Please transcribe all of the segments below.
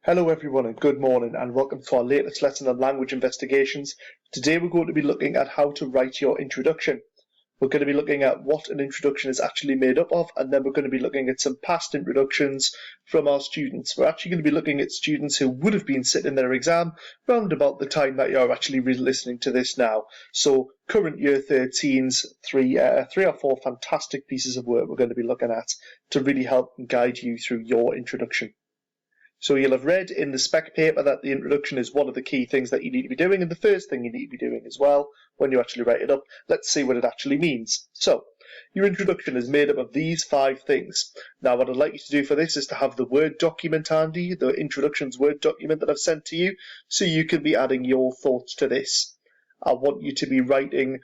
Hello everyone and good morning and welcome to our latest lesson on language investigations. Today we're going to be looking at how to write your introduction. We're going to be looking at what an introduction is actually made up of, and then we're going to be looking at some past introductions from our students. We're actually going to be looking at students who would have been sitting their exam round about the time that you're actually listening to this now. So current year 13s, three or four fantastic pieces of work we're going to be looking at to really help and guide you through your introduction. So you'll have read in the spec paper that the introduction is one of the key things that you need to be doing, and the first thing you need to be doing as well when you actually write it up. Let's see what it actually means. So, your introduction is made up of these 5 things. Now, what I'd like you to do for this is to have the Word document handy, the introduction's Word document that I've sent to you, so you can be adding your thoughts to this. I want you to be writing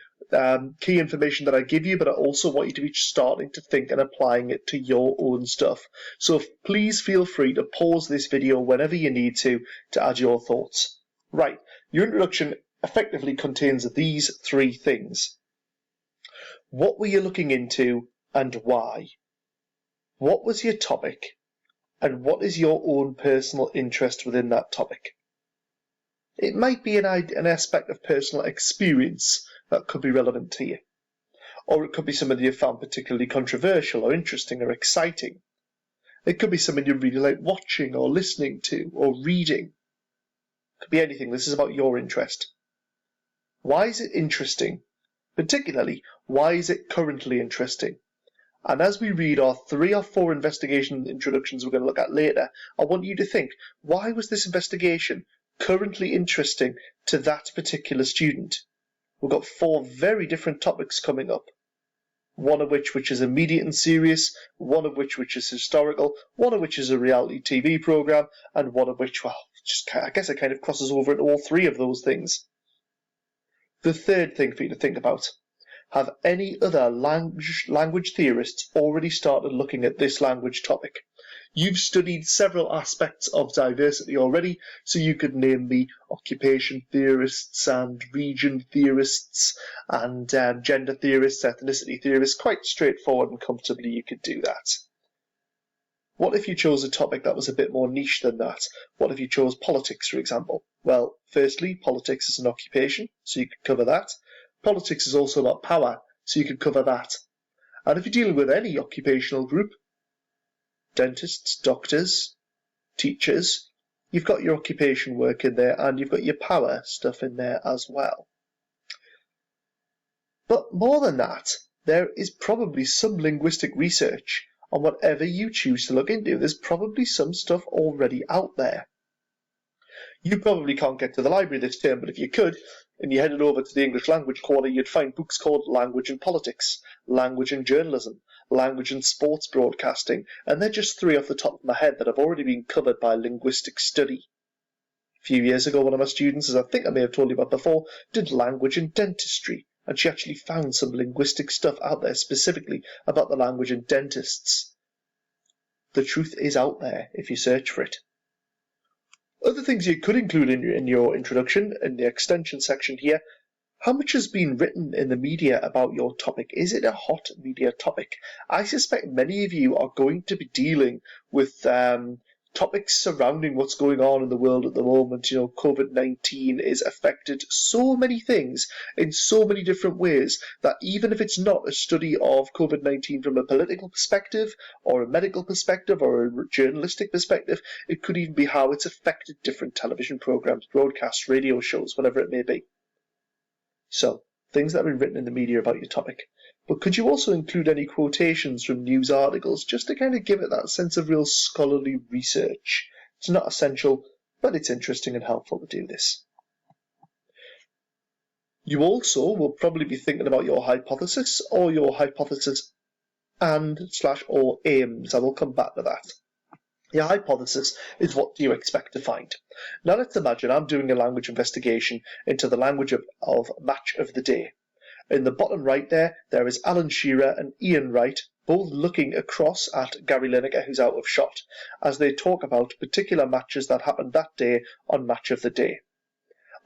key information that I give you, but I also want you to be starting to think and applying it to your own stuff. So please feel free to pause this video whenever you need to add your thoughts. Right, your introduction effectively contains these 3 things. What were you looking into and why? What was your topic? And what is your own personal interest within that topic? It might be an aspect of personal experience that could be relevant to you. Or it could be something you found particularly controversial or interesting or exciting. It could be something you really like watching or listening to or reading. It could be anything. This is about your interest. Why is it interesting? Particularly, why is it currently interesting? And as we read our 3 or 4 investigation introductions we're going to look at later, I want you to think, why was this investigation currently interesting to that particular student? We've got 4 very different topics coming up. One of which is immediate and serious, one of which is historical, one of which is a reality TV program, and one of which, well, I guess it kind of crosses over into all 3 of those things. The third thing for you to think about. Have any other language theorists already started looking at this language topic? You've studied several aspects of diversity already, so you could name me occupation theorists and region theorists and gender theorists, ethnicity theorists. Quite straightforward and comfortably you could do that. What if you chose a topic that was a bit more niche than that? What if you chose politics, for example? Well, firstly, politics is an occupation, so you could cover that. Politics is also about power, so you could cover that. And if you're dealing with any occupational group, dentists, doctors, teachers, you've got your occupation work in there and you've got your power stuff in there as well. But more than that, there is probably some linguistic research on whatever you choose to look into. There's probably some stuff already out there. You probably can't get to the library this term, but if you could, and you headed over to the English Language Corner, you'd find books called Language and Politics, Language and Journalism, Language and Sports Broadcasting, and they're just 3 off the top of my head that have already been covered by linguistic study. A few years ago, one of my students, as I think I may have told you about before, did language and dentistry, and she actually found some linguistic stuff out there specifically about the language and dentists. The truth is out there if you search for it. Other things you could include in your introduction, in the extension section here, how much has been written in the media about your topic? Is it a hot media topic? I suspect many of you are going to be dealing with topics surrounding what's going on in the world at the moment. You know, COVID-19 is affected so many things in so many different ways that even if it's not a study of COVID-19 from a political perspective or a medical perspective or a journalistic perspective, it could even be how it's affected different television programs, broadcasts, radio shows, whatever it may be. So, things that have been written in the media about your topic. But could you also include any quotations from news articles just to kind of give it that sense of real scholarly research? It's not essential, but it's interesting and helpful to do this. You also will probably be thinking about your hypothesis or your hypothesis and/or aims. I will come back to that. Your hypothesis is what do you expect to find. Now let's imagine I'm doing a language investigation into the language of match of the day. In the bottom right there is Alan Shearer and Ian Wright, both looking across at Gary Lineker, who's out of shot, as they talk about particular matches that happened that day on Match of the Day.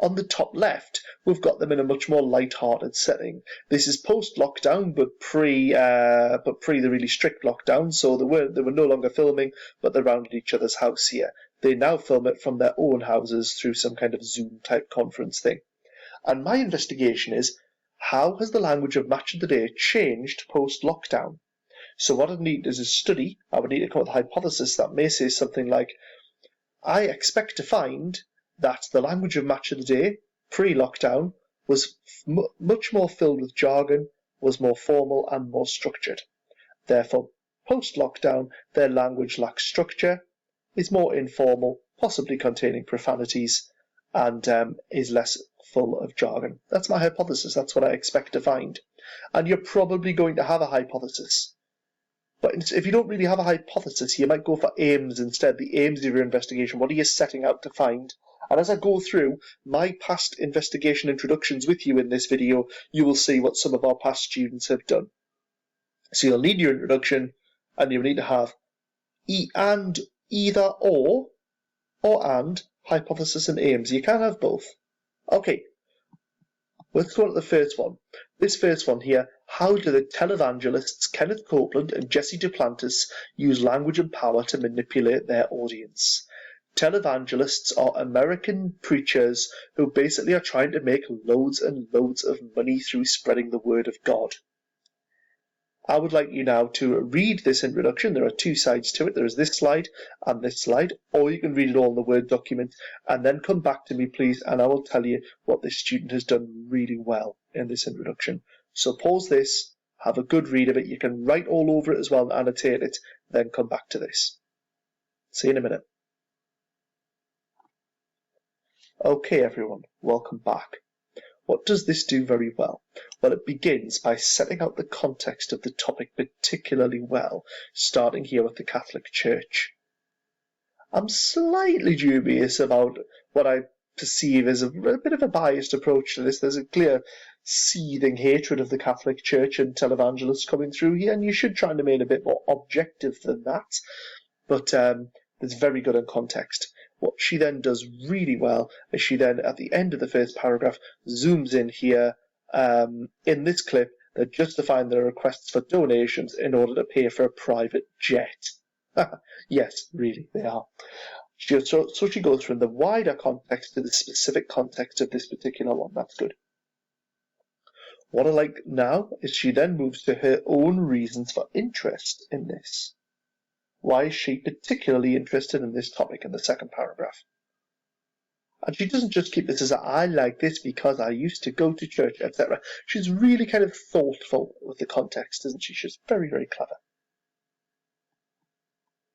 On the top left, we've got them in a much more light-hearted setting. This is post-lockdown, but pre the really strict lockdown, so they were no longer filming, but they're around at each other's house here. They now film it from their own houses through some kind of Zoom-type conference thing. And my investigation is, how has the language of Match of the Day changed post-lockdown? So what I need is a study. I would need to come up with a hypothesis that may say something like, I expect to find that the language of Match of the Day, pre-lockdown, was much more filled with jargon, was more formal and more structured. Therefore, post-lockdown, their language lacks structure, is more informal, possibly containing profanities, and is less full of jargon. That's my hypothesis. That's what I expect to find. And you're probably going to have a hypothesis. But if you don't really have a hypothesis, you might go for aims instead, the aims of your investigation. What are you setting out to find? And as I go through my past investigation introductions with you in this video, you will see what some of our past students have done. So you'll need your introduction, and you'll need to have either or and hypothesis and aims. You can have both. Okay, let's go on to the first one. This first one here, how do the televangelists Kenneth Copeland and Jesse Duplantis use language and power to manipulate their audience? Televangelists are American preachers who basically are trying to make loads and loads of money through spreading the word of God. I would like you now to read this introduction. There are two sides to it. There is this slide and this slide, or you can read it all in the Word document and then come back to me, please, and I will tell you what this student has done really well in this introduction. So pause this, have a good read of it. You can write all over it as well and annotate it, then come back to this. See you in a minute. Okay, everyone, welcome back. What does this do very well? Well, it begins by setting out the context of the topic particularly well, starting here with the Catholic Church. I'm slightly dubious about what I perceive as a bit of a biased approach to this. There's a clear seething hatred of the Catholic Church and televangelists coming through here, and you should try and remain a bit more objective than that. But it's very good in context. What she then does really well is she then, at the end of the first paragraph, zooms in here. In this clip, they're justifying their requests for donations in order to pay for a private jet. Yes, really, they are. So she goes from the wider context to the specific context of this particular one. That's good. What I like now is she then moves to her own reasons for interest in this. Why is she particularly interested in this topic in the second paragraph? And she doesn't just keep this as I like this because I used to go to church, etc. She's really kind of thoughtful with the context, isn't she? She's very, very clever.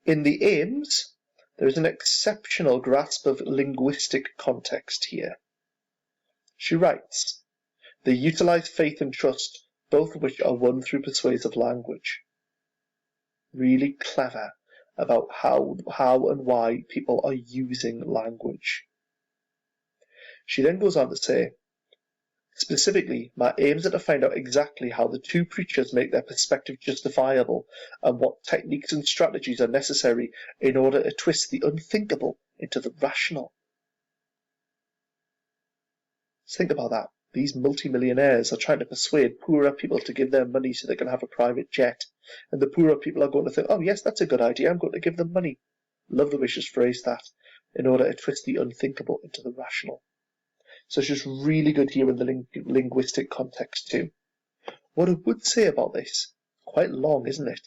In the aims, there is an exceptional grasp of linguistic context here. She writes, they utilize faith and trust, both of which are won through persuasive language. Really clever about how and why people are using language. She then goes on to say, specifically, my aims are to find out exactly how the two preachers make their perspective justifiable and what techniques and strategies are necessary in order to twist the unthinkable into the rational. Just think about that. These multimillionaires are trying to persuade poorer people to give them money so they can have a private jet. And the poorer people are going to think, oh yes, that's a good idea, I'm going to give them money. Love the way she's phrased that. In order to twist the unthinkable into the rational. So it's just really good here in the linguistic context too. What I would say about this, quite long, isn't it?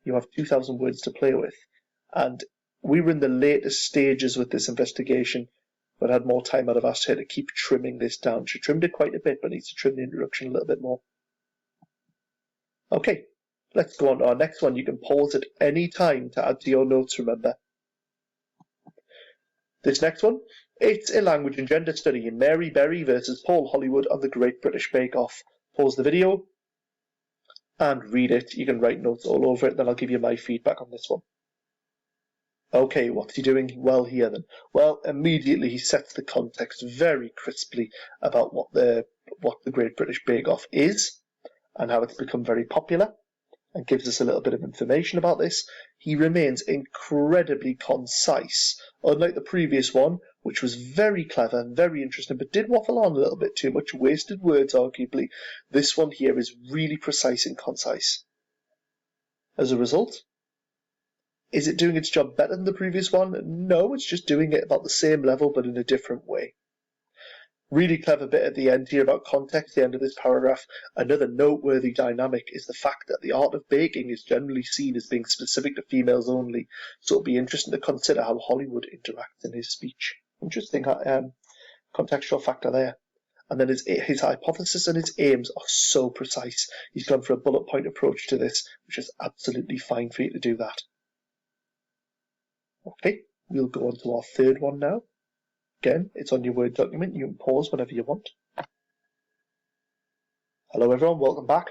You have 2,000 words to play with. And we were in the latest stages with this investigation. If I'd had more time, I'd have asked her to keep trimming this down. She trimmed it quite a bit, but needs to trim the introduction a little bit more. Okay, let's go on to our next one. You can pause at any time to add to your notes, remember. This next one, it's a language and gender study in Mary Berry versus Paul Hollywood on the Great British Bake Off. Pause the video and read it. You can write notes all over it, then I'll give you my feedback on this one. Okay, what's he doing well here then? Well, immediately he sets the context very crisply about what the Great British Bake Off is and how it's become very popular. and gives us a little bit of information about this. He remains incredibly concise, unlike the previous one, which was very clever and very interesting, but did waffle on a little bit too much, wasted words arguably. This one here is really precise and concise. As a result, is it doing its job better than the previous one? No, it's just doing it about the same level, but in a different way. Really clever bit at the end here about context, the end of this paragraph. Another noteworthy dynamic is the fact that the art of baking is generally seen as being specific to females only, so it'll be interesting to consider how Hollywood interacts in his speech. Interesting contextual factor there. And then his hypothesis and his aims are so precise. He's gone for a bullet point approach to this, which is absolutely fine for you to do that. Okay, we'll go on to our third one now. Again, it's on your Word document. You can pause whenever you want. Hello everyone, welcome back.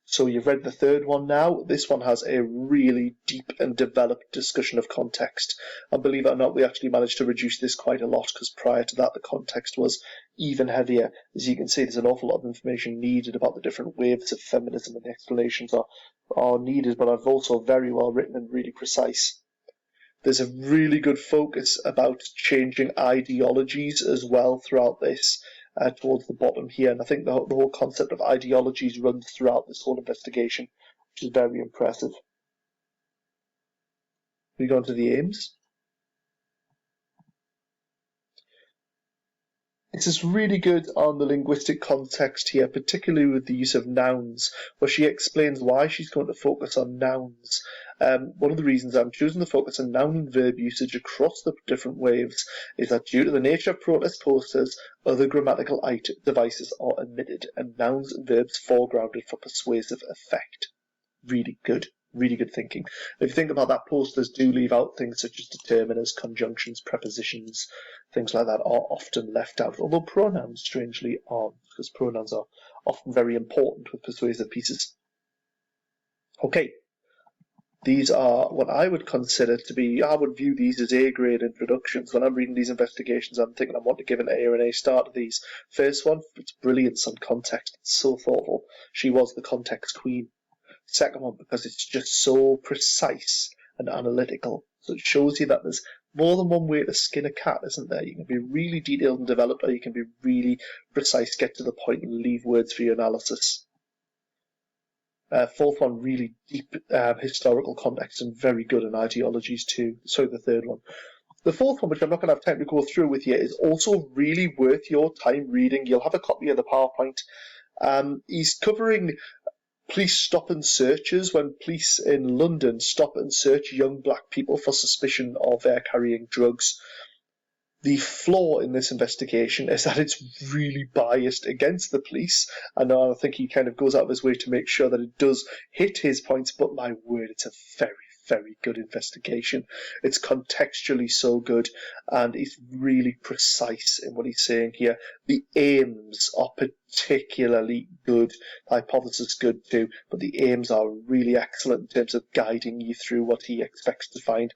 So you've read the third one now. This one has a really deep and developed discussion of context. And believe it or not, we actually managed to reduce this quite a lot because prior to that, the context was even heavier. As you can see, there's an awful lot of information needed about the different waves of feminism, and the explanations are needed, but are also very well written and really precise. There's a really good focus about changing ideologies as well throughout this, towards the bottom here. And I think the whole concept of ideologies runs throughout this whole investigation, which is very impressive. We go on to the aims. This is really good on the linguistic context here, particularly with the use of nouns, where she explains why she's going to focus on nouns. One of the reasons I'm choosing to focus on noun and verb usage across the different waves is that due to the nature of protest posters, other grammatical devices are omitted, and nouns and verbs foregrounded for persuasive effect. Really good thinking. If you think about that, posters do leave out things such as determiners, conjunctions, prepositions, things like that are often left out, although pronouns strangely aren't, because pronouns are often very important with persuasive pieces. Okay, these are what I would consider to be, I would view these as A-grade introductions. When I'm reading these investigations, I'm thinking I want to give an A or an A star to these. First one, it's brilliance on context. It's so thoughtful. She was the context queen. Second one, because it's just so precise and analytical. So it shows you that there's more than one way to skin a cat, isn't there? You can be really detailed and developed, or you can be really precise, get to the point and leave words for your analysis. Fourth one, really deep historical context and very good in ideologies too. So the third one. The fourth one, which I'm not going to have time to go through with you, is also really worth your time reading. You'll have a copy of the PowerPoint. He's covering police stop and searches when police in London stop and search young black people for suspicion of carrying drugs. The flaw in this investigation is that it's really biased against the police, and I think he kind of goes out of his way to make sure that it does hit his points, but my word, it's a very good investigation. It's contextually so good, and it's really precise in what he's saying here. The aims are particularly good, the hypothesis good too, but the aims are really excellent in terms of guiding you through what he expects to find.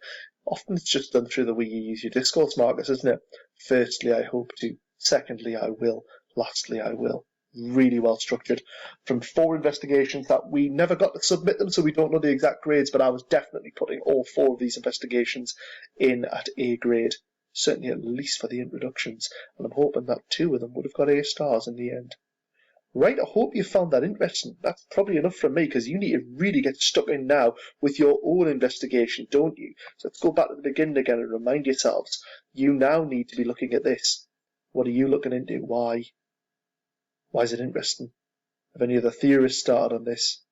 Often it's just done through the way you use your discourse markers, isn't it? Firstly, I hope to. Secondly, I will. Lastly, I will. Really well structured. From 4 investigations that we never got to submit them, so we don't know the exact grades, but I was definitely putting all 4 of these investigations in at A grade. Certainly at least for the introductions. And I'm hoping that 2 of them would have got A stars in the end. Right, I hope you found that interesting. That's probably enough from me, because you need to really get stuck in now with your own investigation, don't you? So let's go back to the beginning again and remind yourselves, you now need to be looking at this. What are you looking into? Why? Why is it interesting? Have any other theorists started on this?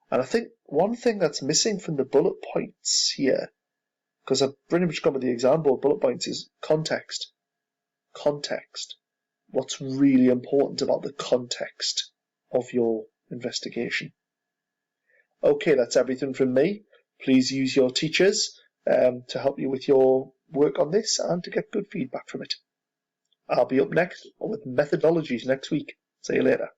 And I think one thing that's missing from the bullet points here, because I've pretty much gone with the example of bullet points, is context. Context. What's really important about the context of your investigation. Okay, that's everything from me. Please use your teachers to help you with your work on this and to get good feedback from it. I'll be up next with methodologies next week. See you later.